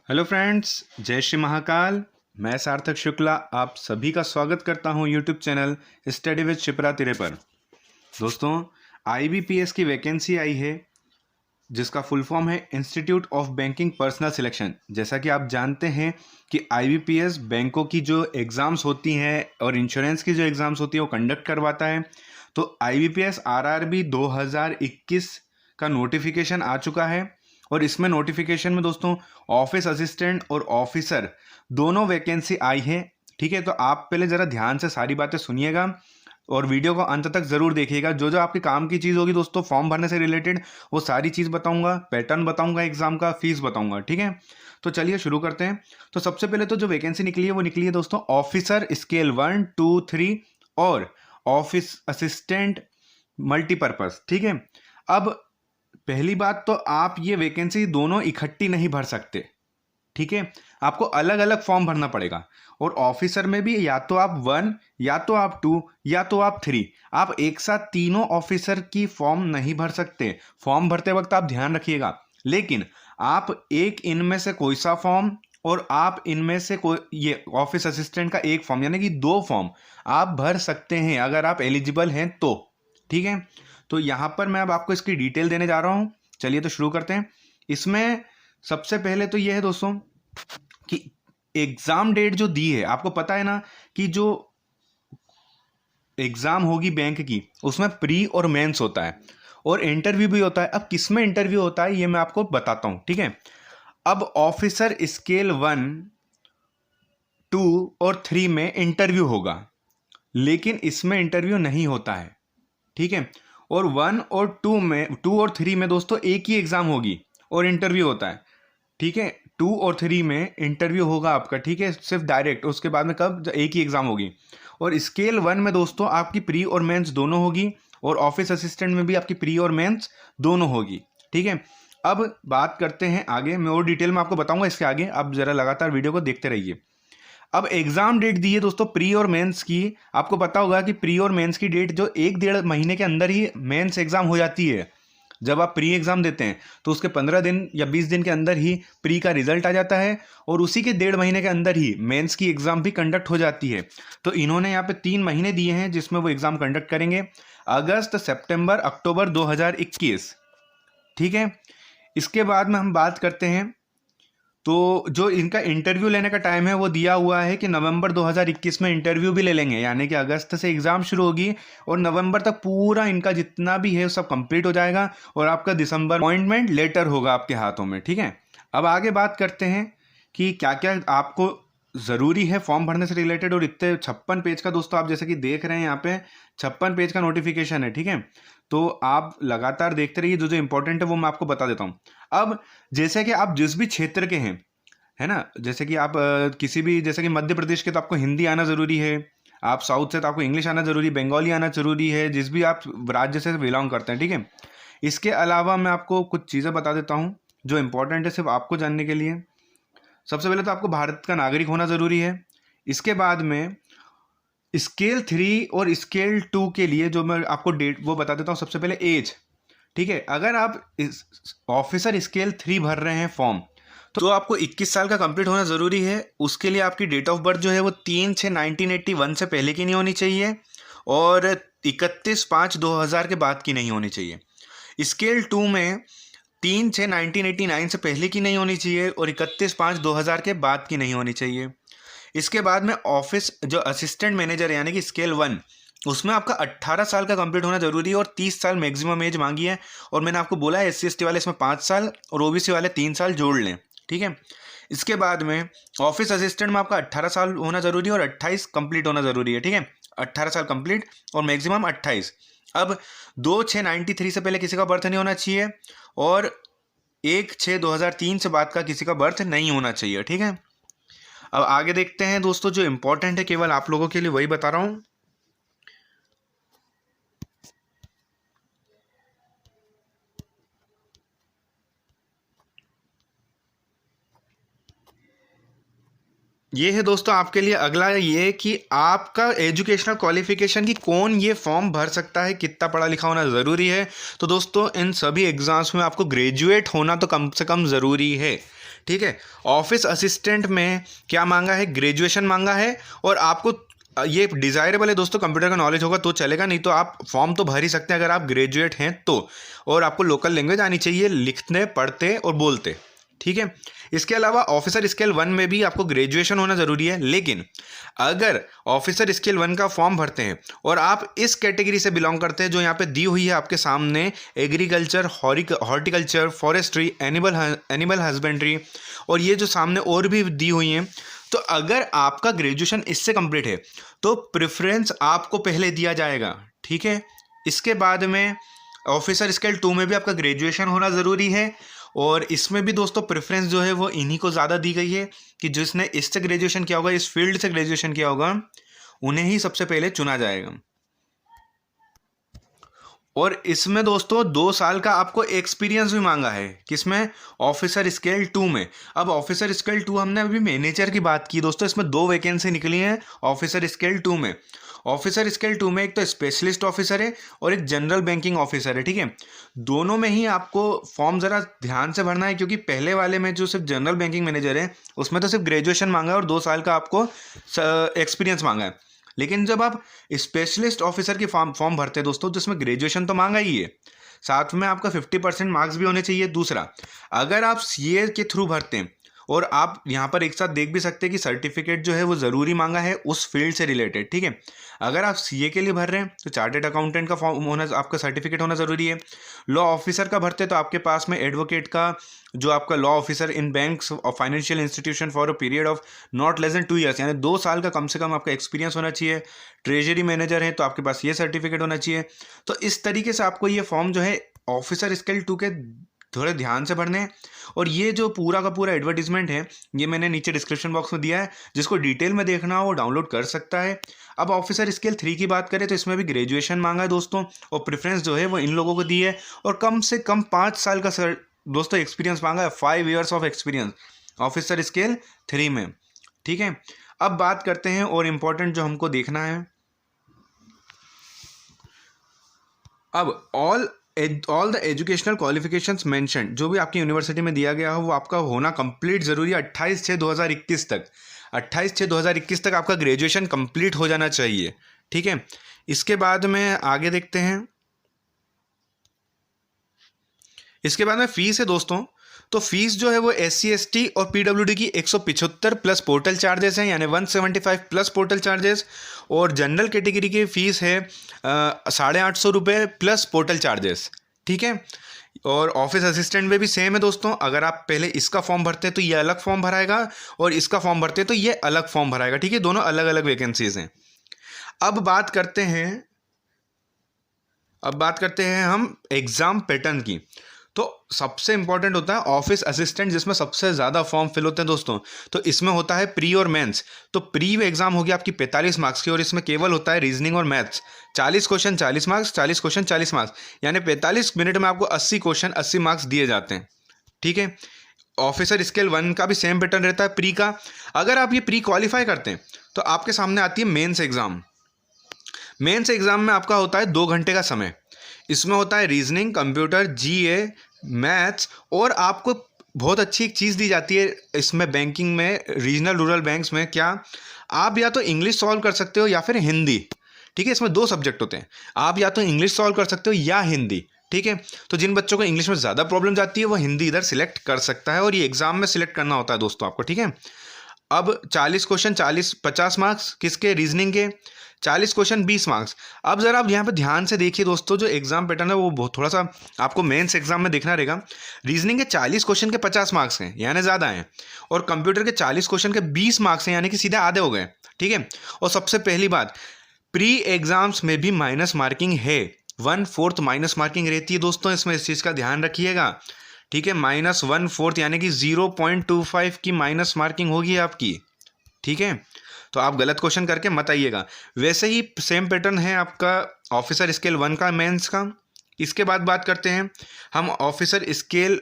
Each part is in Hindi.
हेलो फ्रेंड्स, जय श्री महाकाल। मैं सार्थक शुक्ला आप सभी का स्वागत करता हूं YouTube channel study with Shipra तिरे पर। दोस्तों, आईबीपीएस की वैकेंसी आई है जिसका फुल फॉर्म है institute of banking personal selection. जैसा कि आप जानते हैं कि आईबीपीएस बैंकों की जो एग्ज़ाम्स होती हैं और इंश्योरेंस की जो एग्ज़ाम्स होती है वो कंडक्ट करवाता है। तो आईबीपीएस आरआरबी 2021 का नोटिफिकेशन आ चुका है और इसमें नोटिफिकेशन में दोस्तों ऑफिस असिस्टेंट और ऑफिसर दोनों वैकेंसी आई है। ठीक है, तो आप पहले ज़रा ध्यान से सारी बातें सुनिएगा और वीडियो को अंत तक ज़रूर देखिएगा। जो जो आपके काम की चीज़ होगी दोस्तों फॉर्म भरने से रिलेटेड वो सारी चीज़ बताऊंगा, पैटर्न बताऊंगा, एग्जाम का फीस बताऊंगा। ठीक है, तो चलिए शुरू करते हैं। तो सबसे पहले तो जो वैकेंसी निकली है वो निकली है दोस्तों ऑफिसर स्केल 1, 2, 3 और ऑफिस असिस्टेंट मल्टीपर्पज़। ठीक है, अब पहली बात तो आप ये वैकेंसी दोनों इकट्ठी नहीं भर सकते। ठीक है, आपको अलग अलग फॉर्म भरना पड़ेगा। और ऑफिसर में भी या तो आप 1, या तो आप 2, या तो आप 3, आप एक साथ तीनों ऑफिसर की फॉर्म नहीं भर सकते। फॉर्म भरते वक्त आप ध्यान रखिएगा, लेकिन आप एक इनमें से कोई सा फॉर्म और आप इनमें से कोई ये ऑफिस असिस्टेंट का एक फॉर्म यानी कि 2 फॉर्म आप भर सकते हैं अगर आप एलिजिबल हैं तो। ठीक है, तो यहां पर मैं अब आपको इसकी डिटेल देने जा रहा हूं। चलिए तो शुरू करते हैं। इसमें सबसे पहले तो यह है दोस्तों कि एग्जाम डेट जो दी है, आपको पता है ना कि जो एग्जाम होगी बैंक की उसमें प्री और मेंस होता है और इंटरव्यू भी होता है। अब किस में इंटरव्यू होता है ये मैं आपको बताता हूं। ठीक है, अब ऑफिसर स्केल 1, 2 और 3 में इंटरव्यू होगा, लेकिन इसमें इंटरव्यू नहीं होता है। ठीक है, और 1 और 2 में, 2 और 3 में दोस्तों एक ही एग्जाम होगी और इंटरव्यू होता है। ठीक है, 2 और 3 में इंटरव्यू होगा आपका। ठीक है, सिर्फ डायरेक्ट, उसके बाद में कब एक ही एग्जाम होगी। और स्केल 1 में दोस्तों आपकी प्री और मेंस दोनों होगी और ऑफिस असिस्टेंट में भी आपकी प्री और मेंस दोनों होगी। ठीक है, अब बात करते हैं आगे। मैं और डिटेल में आपको बताऊंगा इसके आगे, आप जरा लगातार वीडियो को देखते रहिए। अब एग्जाम डेट दी है दोस्तों प्री और मेंस की। आपको पता होगा कि प्री और मेंस की डेट जो 1-1.5 महीने के अंदर ही मेंस एग्जाम हो जाती है। जब आप प्री एग्जाम देते हैं तो उसके 15 दिन या 20 दिन के अंदर ही प्री का रिजल्ट आ जाता है और उसी के 1.5 महीने के अंदर ही मेंस की एग्जाम भी कंडक्ट हो जाती है। तो इन्होंने यहाँ पे 3 महीने दिए हैं जिसमें वो एग्जाम कंडक्ट करेंगे, अगस्त, सितंबर, अक्टूबर 2021। ठीक है, इसके बाद में हम बात करते हैं तो जो इनका इंटरव्यू लेने का टाइम है वो दिया हुआ है कि नवंबर 2021 में इंटरव्यू भी ले लेंगे, यानी कि अगस्त से एग्ज़ाम शुरू होगी और नवंबर तक पूरा इनका जितना भी है सब कंप्लीट हो जाएगा और आपका दिसंबर अपॉइंटमेंट लेटर होगा आपके हाथों में। ठीक है, अब आगे बात करते हैं कि क्या क्या आपको ज़रूरी है फॉर्म भरने से रिलेटेड। और इतने 56 पेज का दोस्तों आप जैसे कि देख रहे हैं यहाँ पे 56 पेज का नोटिफिकेशन है। ठीक है, तो आप लगातार देखते रहिए, जो जो इंपॉर्टेंट है वो मैं आपको बता देता हूँ। अब जैसे कि आप जिस भी क्षेत्र के हैं, है ना, जैसे कि आप किसी भी, जैसे कि मध्य प्रदेश के तो आपको हिंदी आना ज़रूरी है, आप साउथ से तो आपको इंग्लिश आना ज़रूरी, बंगाली आना ज़रूरी है, जिस भी आप राज्य से बिलोंग करते हैं। ठीक है, इसके अलावा मैं आपको कुछ चीज़ें बता देता हूँ जो इंपॉर्टेंट है सिर्फ आपको जानने के लिए। सबसे पहले तो आपको भारत का नागरिक होना ज़रूरी है। इसके बाद में स्केल 3 और स्केल 2 के लिए जो मैं आपको डेट वो बता देता हूँ। सबसे पहले एज। ठीक है, अगर आप इस ऑफिसर स्केल 3 भर रहे हैं फॉर्म तो आपको 21 साल का कंप्लीट होना ज़रूरी है। उसके लिए आपकी डेट ऑफ बर्थ जो है वो 3/6/1981 से पहले की नहीं होनी चाहिए और 31/5/2000 के बाद की नहीं होनी चाहिए। स्केल 2 में 3/6/1989 से पहले की नहीं होनी चाहिए और 31/5/2000 के बाद की नहीं होनी चाहिए। इसके बाद में ऑफिस जो असिस्टेंट मैनेजर यानी कि स्केल 1, उसमें आपका 18 साल का कंप्लीट होना जरूरी है और 30 साल मैक्सिमम एज मांगी है। और मैंने आपको बोला है SC ST वाले इसमें 5 साल और OBC वाले 3 साल जोड़ लें। ठीक है, इसके बाद में ऑफिस असिस्टेंट में आपका 18 साल होना जरूरी है और 28 कंप्लीट होना जरूरी है। ठीक है, 18 साल कंप्लीट और मैक्सिमम 28। अब 2/6/93 से पहले किसी का बर्थ नहीं होना चाहिए और 1/6/2003 से बाद का किसी का बर्थ नहीं होना चाहिए। ठीक है, अब आगे देखते हैं दोस्तों, जो इंपॉर्टेंट है केवल आप लोगों के लिए वही बता रहा हूँ। ये है दोस्तों आपके लिए अगला ये कि आपका एजुकेशनल क्वालिफिकेशन की कौन ये फॉर्म भर सकता है, कितना पढ़ा लिखा होना ज़रूरी है। तो दोस्तों इन सभी एग्ज़ाम्स में आपको ग्रेजुएट होना तो कम से कम ज़रूरी है, ठीक है। ऑफिस असिस्टेंट में क्या मांगा है, ग्रेजुएशन मांगा है, और आपको ये डिज़ायरेबल है दोस्तों, कंप्यूटर का नॉलेज होगा तो चलेगा, नहीं तो आप फॉर्म तो भर ही सकते हैं अगर आप ग्रेजुएट हैं तो, और आपको लोकल लैंग्वेज आनी चाहिए, लिखने पढ़ते और बोलते, ठीक है। इसके अलावा ऑफिसर स्केल 1 में भी आपको ग्रेजुएशन होना ज़रूरी है, लेकिन अगर ऑफिसर स्केल 1 का फॉर्म भरते हैं और आप इस कैटेगरी से बिलोंग करते हैं जो यहाँ पे दी हुई है आपके सामने, agriculture, horticulture, forestry, animal husbandry, और ये जो सामने और भी दी हुई हैं, तो अगर आपका ग्रेजुएशन इससे कंप्लीट है तो प्रेफरेंस आपको पहले दिया जाएगा, ठीक है। इसके बाद में ऑफिसर स्केल 2 में भी आपका ग्रेजुएशन होना ज़रूरी है, और इसमें भी दोस्तों प्रेफरेंस जो है वो इन्हीं को ज़्यादा दी गई है कि जिसने इससे ग्रेजुएशन किया होगा, इस फील्ड से ग्रेजुएशन किया होगा, उन्हें ही सबसे पहले चुना जाएगा। और इसमें दोस्तों 2 साल का आपको एक्सपीरियंस भी मांगा है, किसमें, ऑफिसर स्केल 2 में। अब ऑफिसर स्केल 2 हमने अभी मैनेजर की बात की दोस्तों, इसमें 2 वैकेंसी निकली हैं ऑफिसर स्केल 2 में। ऑफिसर स्केल 2 में एक तो स्पेशलिस्ट ऑफिसर है और एक जनरल बैंकिंग ऑफिसर है, ठीक है। दोनों में ही आपको फॉर्म ज़रा ध्यान से भरना है, क्योंकि पहले वाले में जो सिर्फ जनरल बैंकिंग मैनेजर है उसमें तो सिर्फ ग्रेजुएशन मांगा है और 2 साल का आपको एक्सपीरियंस मांगा है, लेकिन जब आप स्पेशलिस्ट ऑफिसर की फॉर्म भरते हैं दोस्तों, जिसमें ग्रेजुएशन तो मांगा ही है, साथ में आपका 50% मार्क्स भी होने चाहिए। दूसरा, अगर आप सीए के थ्रू भरते हैं, और आप यहाँ पर एक साथ देख भी सकते हैं कि सर्टिफिकेट जो है वो ज़रूरी मांगा है उस फील्ड से रिलेटेड, ठीक है। अगर आप सीए के लिए भर रहे हैं तो चार्टेड अकाउंटेंट का फॉर्म होना, आपका सर्टिफिकेट होना ज़रूरी है। लॉ ऑफिसर का भरते हैं तो आपके पास में एडवोकेट का, जो आपका लॉ ऑफिसर इन बैंक्स और financial institution for a period of not less than 2 years, यानी 2 साल का कम से कम आपका एक्सपीरियंस होना चाहिए। ट्रेजरी मैनेजर है तो आपके पास ये सर्टिफिकेट होना चाहिए। तो इस तरीके से आपको ये फॉर्म जो है ऑफिसर स्केल 2 के थोड़े ध्यान से पढ़ने हैं। और ये जो पूरा का पूरा एडवर्टीजमेंट है ये मैंने नीचे डिस्क्रिप्शन बॉक्स में दिया है, जिसको डिटेल में देखना हो वो डाउनलोड कर सकता है। अब ऑफिसर स्केल 3 की बात करें तो इसमें भी ग्रेजुएशन मांगा है दोस्तों, और प्रेफरेंस जो है वो इन लोगों को दी है, और कम से कम 5 साल का दोस्तों एक्सपीरियंस मांगा है, 5 years of experience officer scale 3 में, ठीक है। अब बात करते हैं और इम्पोर्टेंट जो हमको देखना है, अब all the educational qualifications mention जो भी आपकी यूनिवर्सिटी में दिया गया हो वो आपका होना कंप्लीट ज़रूरी है 28/6/2021 तक। 28/6/2021 तक आपका ग्रेजुएशन कंप्लीट हो जाना चाहिए, ठीक है। इसके बाद में आगे देखते हैं। इसके बाद में फीस है दोस्तों, तो फीस जो है वो SC ST और PWD की 175 प्लस पोर्टल चार्जेस हैं, यानी 175 प्लस पोर्टल चार्जेस। और जनरल कैटेगरी की फ़ीस है 850 रुपये प्लस पोर्टल चार्जेस, ठीक है। और ऑफिस असिस्टेंट में भी सेम है दोस्तों, अगर आप पहले इसका फॉर्म भरते हैं तो ये अलग फॉर्म भराएगा, और इसका फॉर्म भरते हैं तो ये अलग फॉर्म भराएगा, ठीक है। दोनों अलग अलग वैकेंसीज हैं। अब बात करते हैं हम एग्ज़ाम पैटर्न की। तो सबसे इंपॉर्टेंट होता है ऑफिस असिस्टेंट, जिसमें सबसे ज़्यादा फॉर्म फिल होते हैं दोस्तों। तो इसमें होता है प्री और मेंस। तो प्री एग्जाम होगी आपकी 45 मार्क्स की, और इसमें केवल होता है रीजनिंग और maths. 40 question 40 marks, 40 question 40 marks, यानी 45 मिनट में आपको 80 क्वेश्चन 80 मार्क्स दिए जाते हैं, ठीक है। ऑफिसर स्केल 1 का भी सेम पैटर्न रहता है प्री का। अगर आप ये प्री क्वालिफाई करते हैं तो आपके सामने आती है मेंस एग्ज़ाम। मेंस एग्ज़ाम में आपका होता है 2 घंटे का समय। इसमें होता है रीजनिंग, कंप्यूटर, GA, मैथ्स, और आपको बहुत अच्छी एक चीज़ दी जाती है इसमें बैंकिंग में, रीजनल रूरल बैंक्स में, क्या आप या तो इंग्लिश सॉल्व कर सकते हो या फिर हिंदी, ठीक है। इसमें 2 सब्जेक्ट होते हैं, आप या तो इंग्लिश सॉल्व कर सकते हो या हिंदी, ठीक है। तो जिन बच्चों को इंग्लिश में ज़्यादा प्रॉब्लम जाती है वो हिंदी इधर सिलेक्ट कर सकता है, और ये एग्जाम में सिलेक्ट करना होता है दोस्तों आपको, ठीक है। अब 40 क्वेश्चन 50 मार्क्स किसके, रीजनिंग के, 40 क्वेश्चन 20 मार्क्स। अब ज़रा आप यहाँ पे ध्यान से देखिए दोस्तों, जो एग्जाम पैटर्न है वो बहुत थोड़ा सा आपको मेंस एग्जाम में देखना रहेगा। रीजनिंग के 40 क्वेश्चन के 50 मार्क्स हैं, यानी ज़्यादा हैं, और कंप्यूटर के 40 क्वेश्चन के 20 मार्क्स हैं, यानी कि सीधे आधे हो गए, ठीक है। और सबसे पहली बात, प्री एग्जाम्स में भी माइनस मार्किंग है, 1/4 माइनस मार्किंग रहती है दोस्तों, इसमें इस चीज़ का ध्यान रखिएगा, ठीक है। -1/4 यानी कि 0.25 की माइनस मार्किंग होगी आपकी, ठीक है। तो आप गलत क्वेश्चन करके मत आइएगा। वैसे ही सेम पैटर्न है आपका ऑफिसर स्केल 1 का मेंस का। इसके बाद बात करते हैं हम ऑफिसर स्केल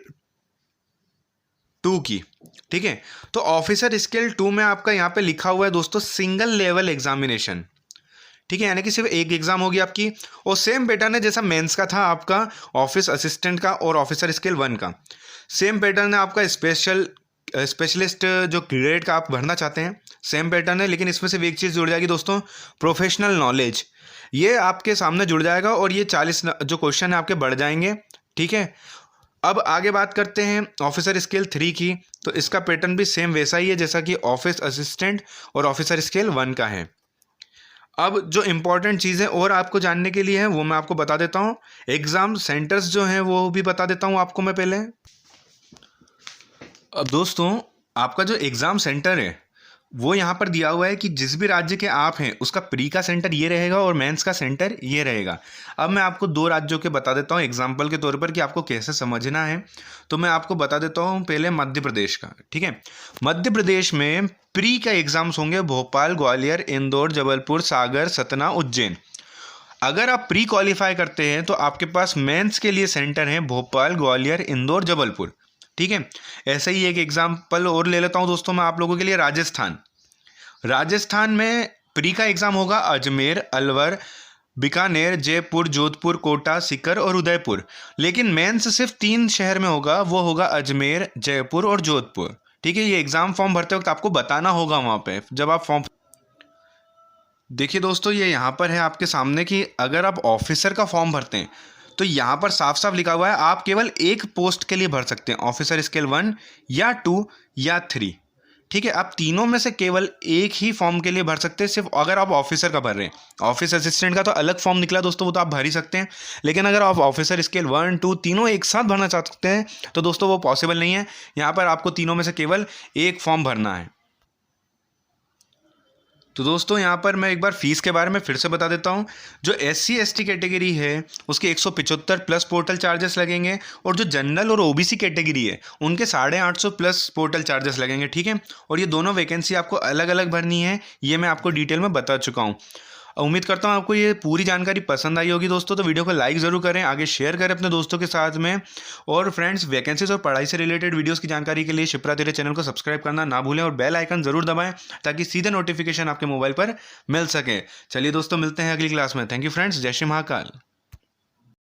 2 की। ठीक है। तो ऑफिसर स्केल 2 में आपका यहाँ पे लिखा हुआ है दोस्तों सिंगल लेवल एग्जामिनेशन, ठीक है, यानी कि सिर्फ एक एग्जाम होगी आपकी। और सेम पैटर्न है जैसा मेंस का था आपका ऑफिस असिस्टेंट का और ऑफिसर स्केल 1 का, सेम पैटर्न है आपका स्पेशलिस्ट जो ग्रेड का आप भरना चाहते हैं, सेम पैटर्न है। लेकिन इसमें सिर्फ एक चीज़ जुड़ जाएगी दोस्तों, प्रोफेशनल नॉलेज, ये आपके सामने जुड़ जाएगा और ये 40 जो क्वेश्चन है आपके बढ़ जाएंगे, ठीक है। अब आगे बात करते हैं ऑफिसर स्केल 3 की। तो इसका पैटर्न भी सेम वैसा ही है जैसा कि ऑफिस असिस्टेंट और ऑफिसर स्केल 1 का है। अब जो इम्पोर्टेंट चीज़ें और आपको जानने के लिए हैं वो मैं आपको बता देता हूँ। एग्ज़ाम सेंटर्स जो हैं वो भी बता देता हूँ आपको मैं पहले। अब दोस्तों आपका जो एग्ज़ाम सेंटर है वो यहाँ पर दिया हुआ है कि जिस भी राज्य के आप हैं उसका प्री का सेंटर ये रहेगा और मेंस का सेंटर ये रहेगा। अब मैं आपको 2 राज्यों के बता देता हूँ एग्जाम्पल के तौर पर कि आपको कैसे समझना है। तो मैं आपको बता देता हूँ पहले मध्य प्रदेश का, ठीक है। मध्य प्रदेश में प्री का एग्ज़ाम्स होंगे भोपाल, ग्वालियर, इंदौर, जबलपुर, सागर, सतना, उज्जैन। अगर आप प्री क्वालिफाई करते हैं तो आपके पास मेंस के लिए सेंटर हैं भोपाल, ग्वालियर, इंदौर, जबलपुर, ठीक है। ऐसे ही एक एग्जाम्पल और ले लेता हूँ दोस्तों मैं आप लोगों के लिए। राजस्थान में प्री का एग्ज़ाम होगा अजमेर, अलवर, बीकानेर, जयपुर, जोधपुर, कोटा, सीकर और उदयपुर। लेकिन मेंस सिर्फ 3 शहर में होगा, वो होगा अजमेर, जयपुर और जोधपुर, ठीक है। ये एग्ज़ाम फॉर्म भरते वक्त आपको बताना होगा वहाँ पे जब आप फॉर्म। देखिए दोस्तों ये यहाँ पर है आपके सामने कि अगर आप ऑफिसर का फॉर्म भरते हैं तो यहाँ पर साफ साफ लिखा हुआ है आप केवल एक पोस्ट के लिए भर सकते हैं, ऑफिसर स्केल 1 या 2 या 3, ठीक है। आप तीनों में से केवल एक ही फॉर्म के लिए भर सकते हैं, सिर्फ अगर आप ऑफिसर का भर रहे हैं। ऑफिस असिस्टेंट का तो अलग फॉर्म निकला दोस्तों, वो तो आप भर ही सकते हैं। लेकिन अगर आप ऑफिसर स्केल 1, 2 तीनों एक साथ भरना चाह सकते हैं तो दोस्तों वो पॉसिबल नहीं है। यहाँ पर आपको तीनों में से केवल एक फॉर्म भरना है। तो दोस्तों यहाँ पर मैं एक बार फीस के बारे में फिर से बता देता हूँ। जो SC ST कैटेगरी है उसके 175 प्लस पोर्टल चार्जेस लगेंगे और जो जनरल और OBC कैटेगरी है उनके 850 प्लस पोर्टल चार्जेस लगेंगे, ठीक है। और ये दोनों वैकेंसी आपको अलग अलग भरनी है, ये मैं आपको डिटेल में बता चुका हूँ। उम्मीद करता हूँ आपको ये पूरी जानकारी पसंद आई होगी दोस्तों। तो वीडियो को लाइक ज़रूर करें, आगे शेयर करें अपने दोस्तों के साथ में। और फ्रेंड्स वैकेंसीज और पढ़ाई से रिलेटेड वीडियोस की जानकारी के लिए शिप्रा तेरे चैनल को सब्सक्राइब करना ना भूलें और बेल आइकन ज़रूर दबाएं ताकि सीधे नोटिफिकेशन आपके मोबाइल पर मिल सके। चलिए दोस्तों मिलते हैं अगली क्लास में। थैंक यू फ्रेंड्स, जय श्री महाकाल।